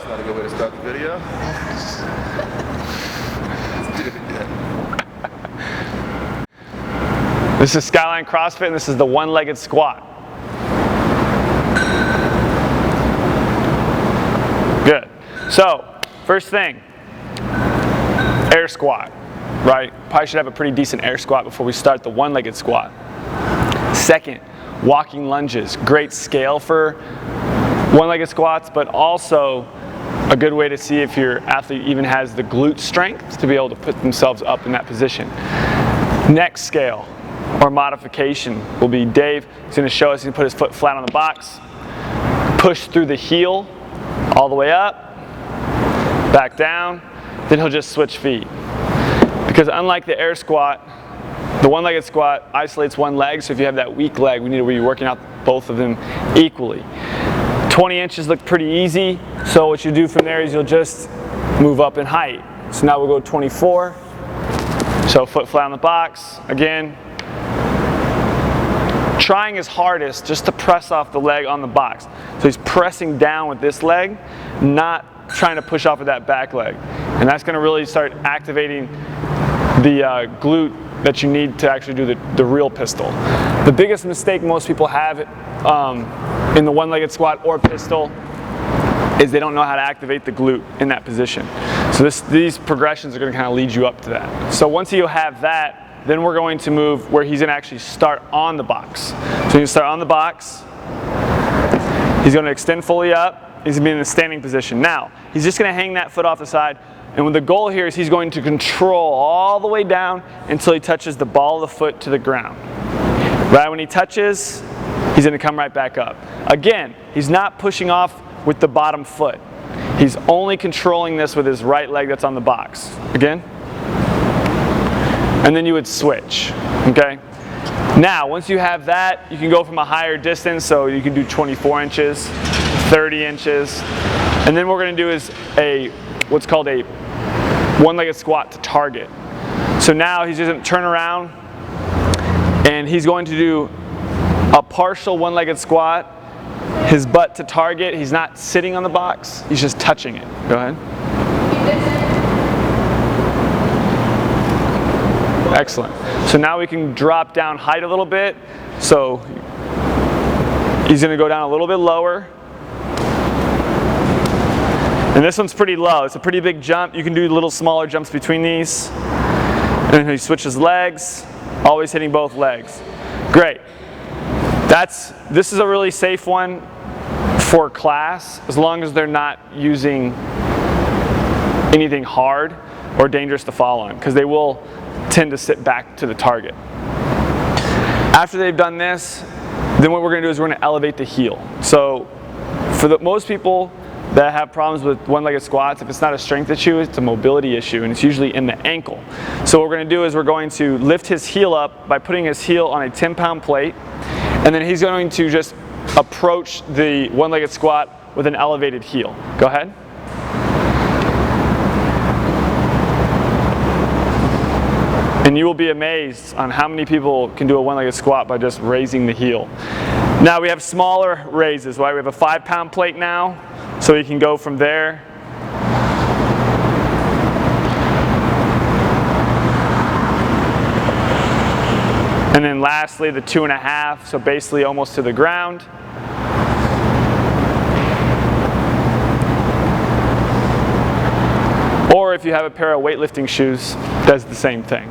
not a good way to start the video. Let's do it again. This is Skyline CrossFit, and this is the one-legged squat. Good. So, first thing, air squat, right? Probably should have a pretty decent air squat before we start the one-legged squat. Second, walking lunges. Great scale for one-legged squats, but also a good way to see if your athlete even has the glute strength to be able to put themselves up in that position. Next scale or modification will be Dave. He's going to show us, he's going to put his foot flat on the box, push through the heel all the way up, back down, then he'll just switch feet. Because unlike the air squat, the one-legged squat isolates one leg, so if you have that weak leg, we need to be working out both of them equally. 20 inches look pretty easy, so what you do from there is you'll just move up in height. So now we'll go 24, so foot flat on the box, again. Trying his hardest just to press off the leg on the box. So he's pressing down with this leg, not trying to push off of that back leg. And that's going to really start activating the glute that you need to actually do the real pistol. The biggest mistake most people have in the one-legged squat or pistol is they don't know how to activate the glute in that position. So these progressions are going to kind of lead you up to that. So once you have that, then we're going to move where he's going to actually start on the box. So you start on the box, he's going to extend fully up, he's going to be in a standing position. Now, he's just going to hang that foot off the side, and the goal here is he's going to control all the way down until he touches the ball of the foot to the ground. Right when he touches, he's going to come right back up. Again, he's not pushing off with the bottom foot. He's only controlling this with his right leg that's on the box. Again. And then you would switch, okay? Now, once you have that, you can go from a higher distance, so you can do 24 inches, 30 inches, and then what we're gonna do is what's called a one-legged squat to target. So now he's just gonna turn around, and he's going to do a partial one-legged squat, his butt to target. He's not sitting on the box, he's just touching it. Go ahead. Excellent. So now we can drop down height a little bit. So he's going to go down a little bit lower. And this one's pretty low. It's a pretty big jump. You can do little smaller jumps between these. And then he switches legs, always hitting both legs. Great. This is a really safe one for class, as long as they're not using anything hard or dangerous to fall on, because they will tend to sit back to the target. After they've done this, then what we're going to do is we're going to elevate the heel. So for most people that have problems with one-legged squats, if it's not a strength issue, it's a mobility issue, and it's usually in the ankle. So what we're going to do is we're going to lift his heel up by putting his heel on a 10-pound plate, and then he's going to just approach the one-legged squat with an elevated heel. Go ahead. And you will be amazed on how many people can do a one-legged squat by just raising the heel. Now we have smaller raises, right? We have a 5-pound plate now, so we can go from there. And then lastly, the 2.5, so basically almost to the ground. Or if you have a pair of weightlifting shoes, does the same thing.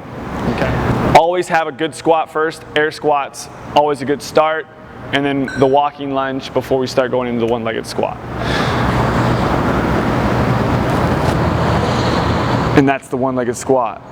Okay. Always have a good squat first. Air squats, always a good start. And then the walking lunge before we start going into the one-legged squat. And that's the one-legged squat.